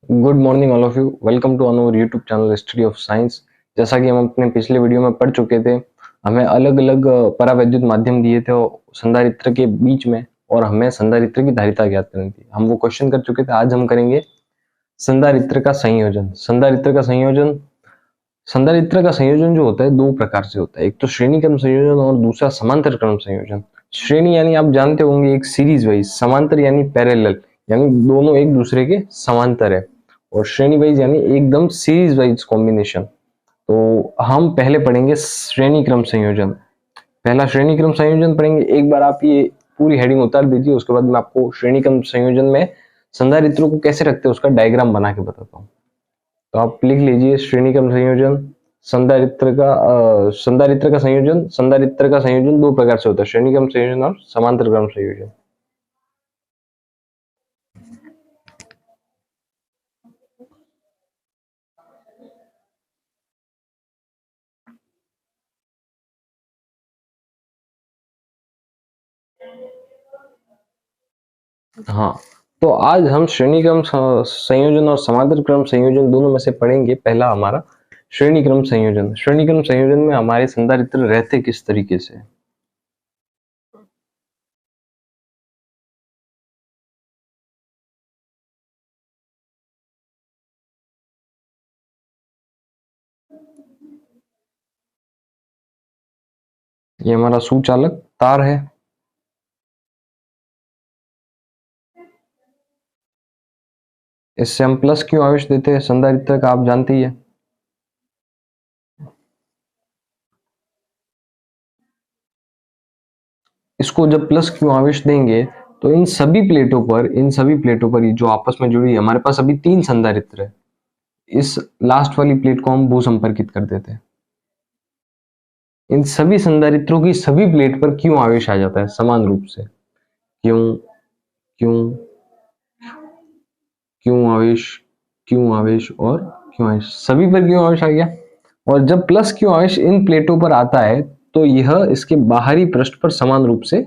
Good morning all of you. Welcome to our YouTube channel study of science. जैसा कि हम अपने पिछले वीडियो में पढ़ चुके थे, हमें अलग अलग परावैद्युत माध्यम दिए थे संधारित्र के बीच में, और हमें संधारित्र की धारिता ज्ञात करनी थी। हम वो क्वेश्चन कर चुके थे। आज हम करेंगे संधारित्र का संयोजन। संधारित्र का संयोजन जो होता है दो प्रकार से होता है, एक तो श्रेणी क्रम संयोजन और दूसरा समांतर क्रम संयोजन। श्रेणी यानी आप जानते होंगे एक सीरीज वाइज, समांतर यानी पैरेलल, यानी दोनों एक दूसरे के समांतर है, और श्रेणी वाइज यानी एकदम सीरीज वाइज कॉम्बिनेशन। तो हम पहले पढ़ेंगे श्रेणी क्रम संयोजन। पहला श्रेणी क्रम संयोजन पढ़ेंगे। एक बार आप ये पूरी हेडिंग उतार दीजिए, उसके बाद मैं आपको श्रेणी क्रम संयोजन में संधारित्रों को कैसे रखते हैं उसका डायग्राम बना के बताता हूँ। तो आप लिख लीजिए श्रेणी क्रम संयोजन, संधारित्र का संयोजन। संधारित्र का संयोजन दो प्रकार से होता है, श्रेणी क्रम संयोजन और समांतर क्रम संयोजन। हाँ, तो आज हम श्रेणी क्रम संयोजन और समांतर क्रम संयोजन दोनों में से पढ़ेंगे। पहला हमारा श्रेणी क्रम संयोजन। श्रेणी क्रम संयोजन में हमारे संधारित्र रहते किस तरीके से। ये हमारा सुचालक तार है। इससे हम प्लस क्यों आवेश देते हैं संधारित्र का आप जानते ही है। इसको जब प्लस क्यू आवेश देंगे तो इन सभी प्लेटों पर ये जो आपस में जुड़ी है, हमारे पास अभी तीन संधारित्र है, इस लास्ट वाली प्लेट को हम भू संपर्कित कर देते हैं। इन सभी संधारित्रों की सभी प्लेट पर क्यों आवेश आ जाता है समान रूप से। क्यों क्यों क्यों आवेश, क्यों आवेश और क्यों आवेश, सभी पर क्यों आवेश आ गया। और जब प्लस क्यों आवेश इन प्लेटों पर आता है तो यह इसके बाहरी पृष्ठ पर समान रूप से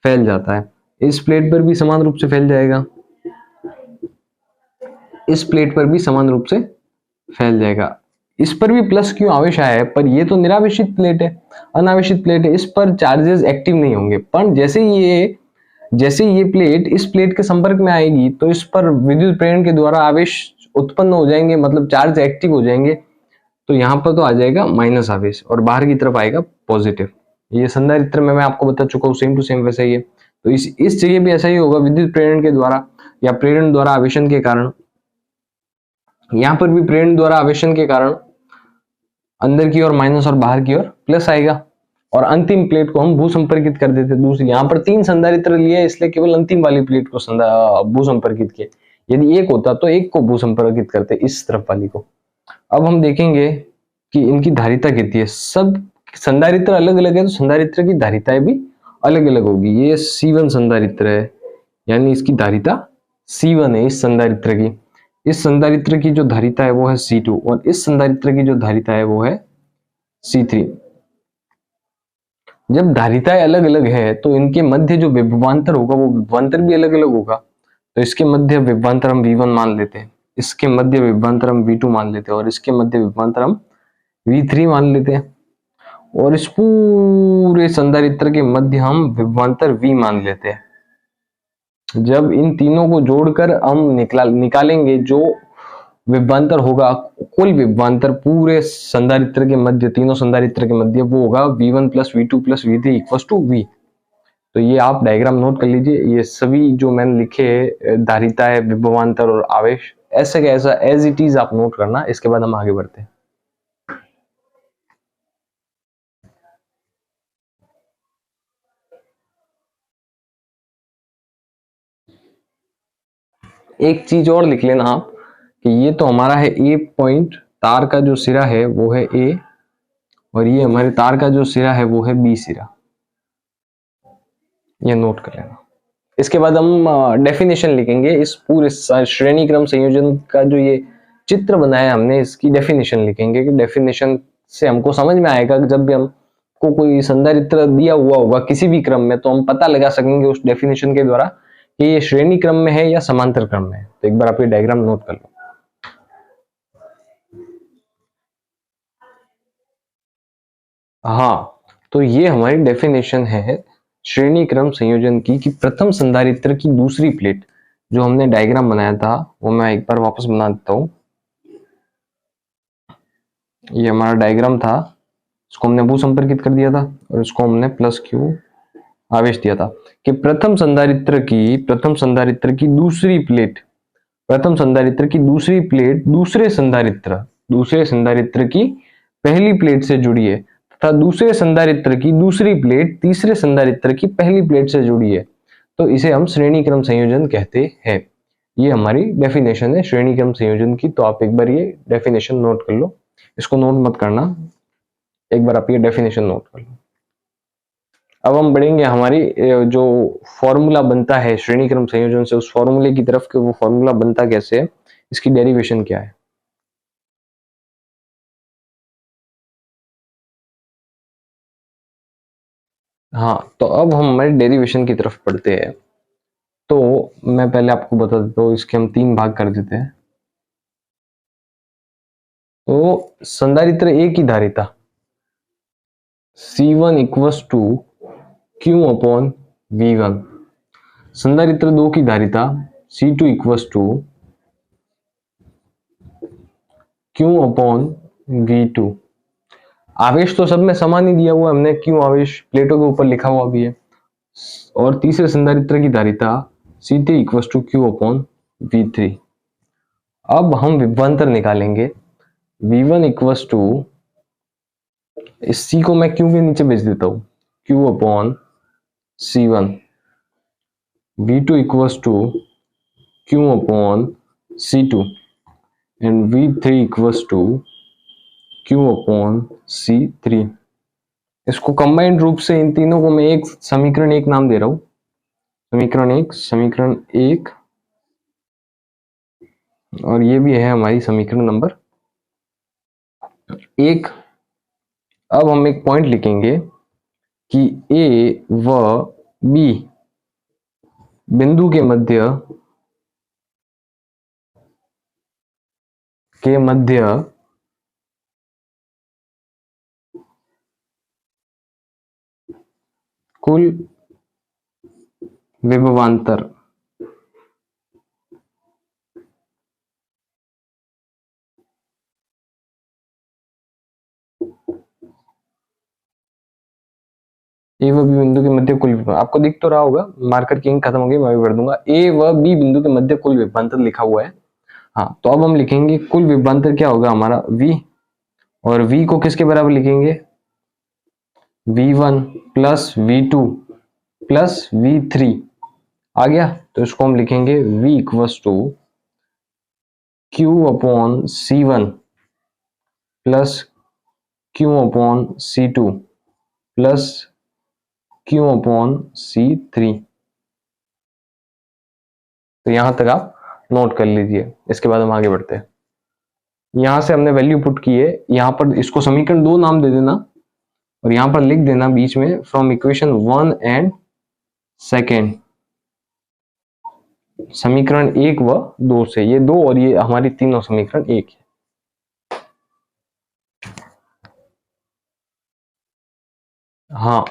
फैल जाता है। इस प्लेट पर भी समान रूप से फैल जाएगा, इस प्लेट पर भी समान रूप से फैल जाएगा। इस पर भी प्लस क्यों आवेश आया है, पर ये तो निरावेशित प्लेट है, अनावेशित प्लेट है, इस पर चार्जेस एक्टिव नहीं होंगे। पर जैसे ये प्लेट इस प्लेट के संपर्क में आएगी तो इस पर विद्युत प्रेरण के द्वारा आवेश उत्पन्न हो जाएंगे, मतलब चार्ज एक्टिव हो जाएंगे। तो यहाँ पर तो आ जाएगा माइनस आवेश और बाहर की तरफ आएगा पॉजिटिव। ये संधारित्र में मैं आपको बता चुका हूँ, सेम टू सेम वैसा ही है। तो इस जगह भी ऐसा ही होगा, विद्युत प्रेरण के द्वारा या प्रेरण द्वारा आवेशन के कारण। यहाँ पर भी प्रेरण द्वारा आवेशन के कारण अंदर की ओर माइनस और बाहर की ओर प्लस आएगा, और अंतिम प्लेट को हम भू संपर्कित कर देते दूसरी। यहाँ पर तीन संधारित्र लिए इसलिए केवल अंतिम वाली प्लेट को भू संपर्कित किए। यदि एक होता तो एक को भू संपर्कित करते, इस तरफ वाली को। अब हम देखेंगे कि इनकी धारिता कितनी है। सब संधारित्र अलग अलग है तो संधारित्र की धारिताएं भी अलग अलग होगी। ये C1 संधारित्र है, यानी इसकी धारिता C1 है। इस संधारित्र की जो धारिता है वो है C2, और इस संधारित्र की जो धारिता है वो है C3। जब धारिताएं अलग अलग है तो इनके मध्य जो विभवांतर होगा वो विभवांतर भी अलग अलग होगा। तो इसके मध्य विभवांतर हम V1 मान लेते हैं, इसके मध्य विभवांतर हम V2 मान लेते हैं, और इसके मध्य विभवांतर हम V3 मान लेते हैं, और इस पूरे संधारित्र के मध्य हम विभवांतर V मान लेते हैं। जब इन तीनों को जोड़कर हम निकालेंगे जो विभवांतर होगा, कुल विभवांतर पूरे संधारित्र के मध्य, तीनों संधारित्र के मध्य, वो होगा V1 plus V2 plus V3 equal to V। तो ये आप डायग्राम नोट कर लीजिए। ये सभी जो मैंने लिखे धारिता है, विभवांतर और आवेश, ऐसा कैसा एज इट इज आप नोट करना। इसके बाद हम आगे बढ़ते हैं। एक चीज और लिख लेना आप कि ये तो हमारा है ए पॉइंट, तार का जो सिरा है वो है ए, और ये हमारे तार का जो सिरा है वो है बी सिरा। ये नोट कर लेना। इसके बाद हम डेफिनेशन लिखेंगे। इस पूरे श्रेणी क्रम संयोजन का जो ये चित्र बनाया हमने, इसकी डेफिनेशन लिखेंगे कि डेफिनेशन से हमको समझ में आएगा कि जब भी हमको कोई संधारित्र दिया हुआ होगा किसी भी क्रम में, तो हम पता लगा सकेंगे उस डेफिनेशन के द्वारा कि ये श्रेणी क्रम में है या समांतर क्रम में है। तो एक बार आप ये डायग्राम नोट कर लो। हाँ, तो ये हमारी डेफिनेशन है श्रेणी क्रम संयोजन की कि प्रथम संधारित्र की दूसरी प्लेट, जो हमने डायग्राम बनाया था वो मैं एक बार वापस बना देता हूं। ये हमारा डायग्राम था, इसको हमने भूसंपर्कित कर दिया था और इसको हमने प्लस क्यू आवेश दिया था कि प्रथम संधारित्र की दूसरी प्लेट, प्रथम संधारित्र की दूसरी प्लेट दूसरे संधारित्र की पहली प्लेट से जुड़ी है तथा दूसरे संधारित्र की दूसरी प्लेट तीसरे संधारित्र की पहली प्लेट से जुड़ी है, तो इसे हम श्रेणी क्रम संयोजन कहते हैं। ये हमारी डेफिनेशन है श्रेणी क्रम संयोजन की। तो आप एक बार ये डेफिनेशन नोट कर लो, इसको नोट मत करना, एक बार आप ये डेफिनेशन नोट कर लो। अब हम बढ़ेंगे हमारी जो फॉर्मूला बनता है श्रेणी क्रम संयोजन से, उस फॉर्मूले की तरफ कि वो फॉर्मूला बनता कैसे है, इसकी डेरिवेशन क्या है। हाँ, तो अब हम हमारे डेरिवेशन की तरफ पढ़ते हैं। तो मैं पहले आपको बता देता हूँ, इसके हम तीन भाग कर देते हैं। तो संधारित्र ए की धारिता C1 equals to Q upon V1, संधारित्र दो की धारिता C2 equals to Q upon V2। आवेश तो सब में समान ही दिया हुआ है, हमने Q आवेश प्लेटों के ऊपर लिखा हुआ भी है। और तीसरे संधारित्र की धारिता C3 equals to Q upon V3। अब हम विभवांतर निकालेंगे। V1 इक्वस टू, इस C को मैं Q के नीचे भेज देता हूं, Q upon C1। V2 equals to Q upon C2 and V3 equals to Q upon C3। इसको कंबाइंड रूप से इन तीनों को मैं एक समीकरण एक नाम दे रहा हूं, समीकरण एक, और ये भी है हमारी समीकरण नंबर एक। अब हम एक पॉइंट लिखेंगे कि ए व बी बिंदु के मध्य कुल विभवांतर ए व बी बिंदु के मध्य कुल विभवांतर, आपको दिख तो रहा होगा, मार्कर की इंक खत्म हो गई, मैं भी भर दूंगा। ए व बी बिंदु के मध्य कुल विभवांतर लिखा हुआ है। हाँ, तो अब हम लिखेंगे कुल विभवांतर क्या होगा हमारा v, और v को किसके बराबर लिखेंगे, v1 plus v2 plus v3 आ गया। तो इसको हम लिखेंगे v equals to q upon c1 plus q upon c2 plus q upon c3। तो यहां तक आप नोट कर लीजिए, इसके बाद हम आगे बढ़ते हैं। यहां से हमने वैल्यू पुट की है, यहां पर इसको समीकरण दो नाम दे देना और यहां पर लिख देना बीच में फ्रॉम इक्वेशन 1 एंड सेकेंड, समीकरण एक व दो से, ये दो और ये हमारी तीनों समीकरण एक है। हाँ,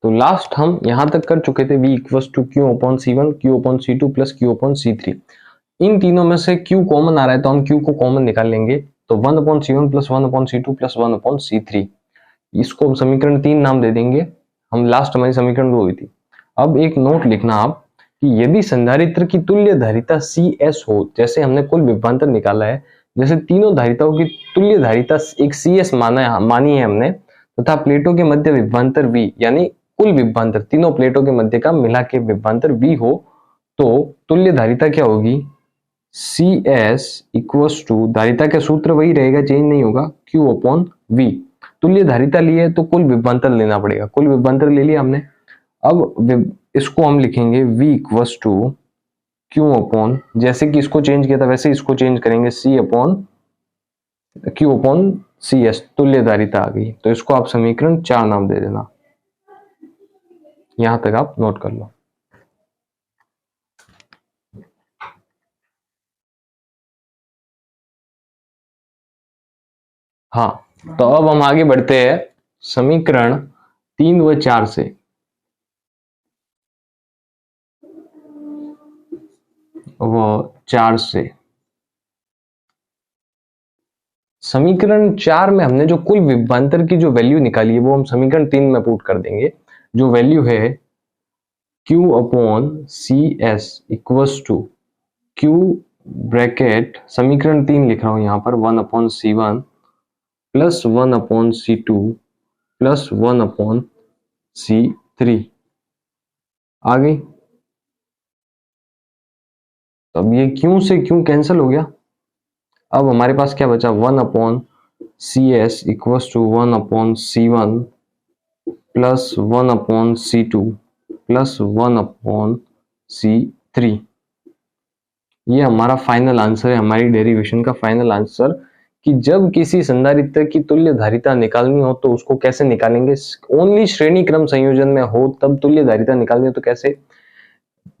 तो लास्ट हम यहां तक कर चुके थे, v equals to Q upon C1 Q upon C2 plus Q upon C3। इन तीनों में से q कॉमन आ रहा है तो हम q को कॉमन निकाल लेंगे। तो 1 upon C1 plus 1 upon C2 plus 1 upon C3, इसको हम समीकरण तीन नाम दे देंगे। हम लास्ट हमारी समीकरण दो हुई थी। अब एक नोट लिखना आप कि यदि संधारित्र की तुल्य धारिता CS हो, जैसे हमने कुल विभवांतर निकाला है, जैसे तीनों धारिताओं की तुल्य धारिता एक CS मानी है हमने, तथा प्लेटों के मध्य विभवांतर V, यानी कुल विभवांतर तीनों प्लेटों के मध्य का मिला के विभवांतर V हो, तो तुल्य धारिता क्या होगी, CS इक्वस टू, धारिता का सूत्र वही रहेगा, चेंज नहीं होगा, Q अपॉन V। तुल्य धारिता ली है तो कुल विभवांतर लेना पड़ेगा, कुल विभवांतर ले लिया हमने। अब इसको हम लिखेंगे v equals to Q upon, जैसे कि इसको चेंज किया था वैसे इसको चेंज करेंगे, c upon Q upon C S, तुल्य धारिता आ गई। तो इसको आप समीकरण चार नाम दे देना, यहां तक आप नोट कर लो। हाँ, तो अब हम आगे बढ़ते हैं समीकरण 3 व 4 से समीकरण 4 में हमने जो कुल विभवांतर की जो वैल्यू निकाली है वो हम समीकरण 3 में पुट कर देंगे। जो वैल्यू है Q upon C S equals to Q bracket समीकरण 3 लिख रहा हूं यहां पर 1 upon C1 plus 1 upon C2 plus 1 upon C3 आ गई। तो अब ये Q से Q कैंसिल हो गया। अब हमारे पास क्या बचा 1 upon C S equals to 1 upon C1 plus 1 upon C2 plus 1 upon C3। ये हमारा फाइनल आंसर है, हमारी डेरिवेशन का फाइनल आंसर कि जब किसी संधारित्र की तुल्य धारिता निकालनी हो तो उसको कैसे निकालेंगे। ओनली श्रेणी क्रम संयोजन में हो तब तुल्य धारिता निकालनी हो तो कैसे।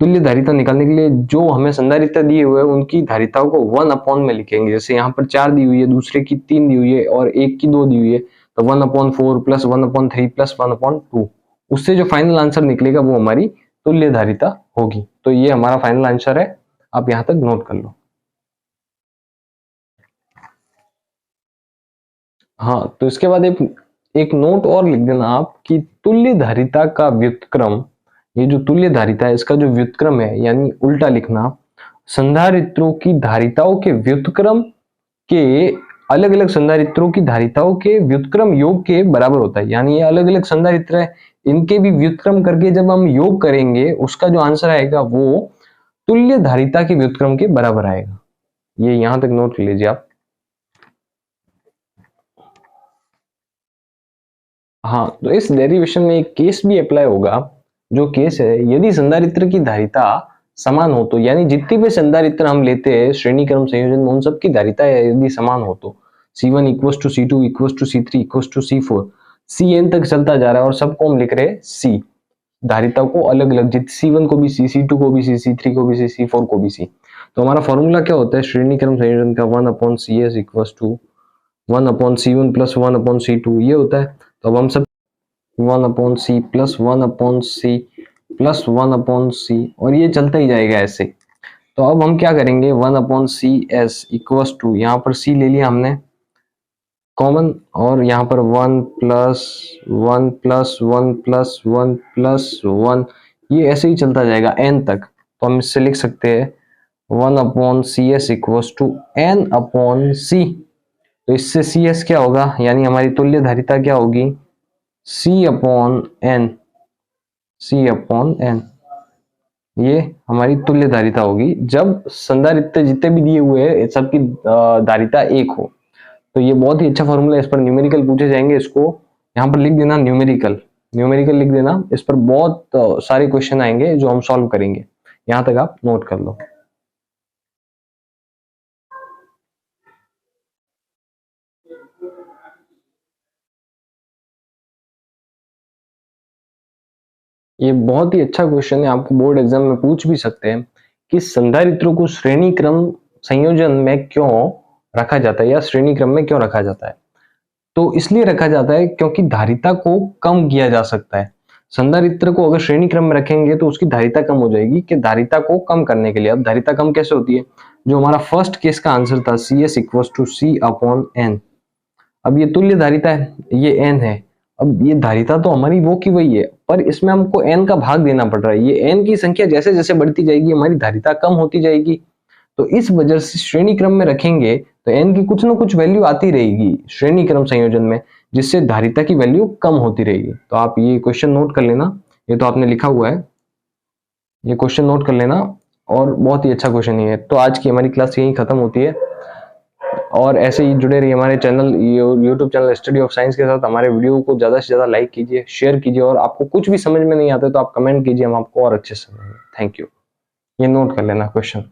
तुल्य धारिता निकालने के लिए जो हमें संधारित्र दिए हुए हैं उनकी धारिताओं को 1 अपॉन में लिखेंगे। जैसे यहाँ पर 4 दी हुई है, दूसरे की 3 दी हुई है और एक की 2 दी हुई है, तो 1 upon 4 plus 1 upon 3 plus 1 upon 2, उससे जो फाइनल आंसर निकलेगा वो हमारी तुल्य धारिता होगी। तो ये हमारा फाइनल आंसर है, आप यहां तक नोट कर लो। हाँ, तो इसके बाद एक नोट और लिख देना आप कि तुल्य धारिता का व्युत्क्रम, ये जो तुल्य धारिता है इसका जो व्युत्क्रम है यानी उल्टा लिखना, संधारित्रों की धारिताओं के व्युत्क्रम के अलग अलग संधारित्रों की धारिताओं के व्युत्क्रम योग के बराबर होता है। यानी ये अलग अलग संधारित्र है, इनके भी व्युत्क्रम करके जब हम योग करेंगे उसका जो आंसर आएगा वो तुल्य धारिता के व्युत्क्रम के बराबर आएगा। ये यहां तक नोट कर लीजिए आप। हाँ, तो इस डेरिवेशन में एक केस भी अप्लाई होगा। जो केस है, यदि संधारित्र की धारिता समान हो तो, यानी जितनी भी संधारित्र हम लेते हैं श्रेणी क्रम संयोजन में उन सबकी धारिता यदि समान हो तो C1 equals to C2 equals to C3 equals to C4, Cn तक चलता जा रहा है और सबको हम लिख रहे हैं C, धारिताओं को अलग अलग, जित C1 को भी C, C2 को भी C, C3 को भी C, C4 को भी C। तो हमारा फॉर्मूला क्या होता है श्रेणी क्रम संयोजन का 1 upon CS equals to 1 upon C1 plus 1 upon C2 ये होता है। तो अब हम सब 1 upon C plus 1 upon C plus 1 upon C और ये चलता ही जाएगा ऐसे। तो अब हम क्या करेंगे 1 अपॉन CS इक्वल्स टू, यहाँ पर C ले लिया हमने कॉमन और यहाँ पर 1 प्लस 1 प्लस 1 प्लस 1 प्लस 1, ये ऐसे ही चलता जाएगा n तक। तो हम इससे लिख सकते हैं 1 upon CS equals to n upon C। तो इससे CS क्या होगा, यानी हमारी तुल्य धारिता क्या होगी C upon n, C upon n, ये हमारी तुल्य धारिता होगी जब संधारित्र जितने भी दिए हुए हैं सबकी धारिता एक हो। तो ये बहुत ही अच्छा फॉर्मूला है, इस पर न्यूमेरिकल पूछे जाएंगे, इसको यहाँ पर लिख देना न्यूमेरिकल लिख देना। इस पर बहुत सारे क्वेश्चन आएंगे जो हम सॉल्व करेंगे, यहाँ तक आप नोट कर लो। ये बहुत ही अच्छा क्वेश्चन है, आपको बोर्ड एग्जाम में पूछ भी सकते हैं कि संधारित्रों को श्रेणी क्रम संयोजन में क्यों रखा जाता है या श्रेणी क्रम में क्यों रखा जाता है। तो इसलिए रखा जाता है क्योंकि धारिता को कम किया जा सकता है। संधारित्र को अगर श्रेणी क्रम में रखेंगे तो उसकी धारिता कम हो जाएगी, कि धारिता को कम करने के लिए। अब धारिता कम कैसे होती है, जो हमारा फर्स्ट केस का आंसर था CS equals to C upon n। अब ये तुल्य धारिता है, ये n है। अब ये धारिता तो हमारी वो की वही है, पर इसमें हमको n का भाग देना पड़ रहा है। ये n की संख्या जैसे जैसे बढ़ती जाएगी हमारी धारिता कम होती जाएगी। तो इस वजह से श्रेणी क्रम में रखेंगे तो n की कुछ ना कुछ वैल्यू आती रहेगी श्रेणी क्रम संयोजन में, जिससे धारिता की वैल्यू कम होती रहेगी। तो आप ये क्वेश्चन नोट कर लेना, ये तो आपने लिखा हुआ है, ये क्वेश्चन नोट कर लेना और बहुत ही अच्छा क्वेश्चन है। तो आज की हमारी क्लास यही खत्म होती है और ऐसे ही जुड़े रहिए हमारे channel YouTube channel study of science के साथ। हमारे वीडियो को ज्यादा से ज्यादा लाइक कीजिए, शेयर कीजिए और आपको कुछ भी समझ में नहीं आता तो आप कमेंट कीजिए, हम आपको और अच्छे से समझेंगे। Thank you. ये नोट कर लेना क्वेश्चन।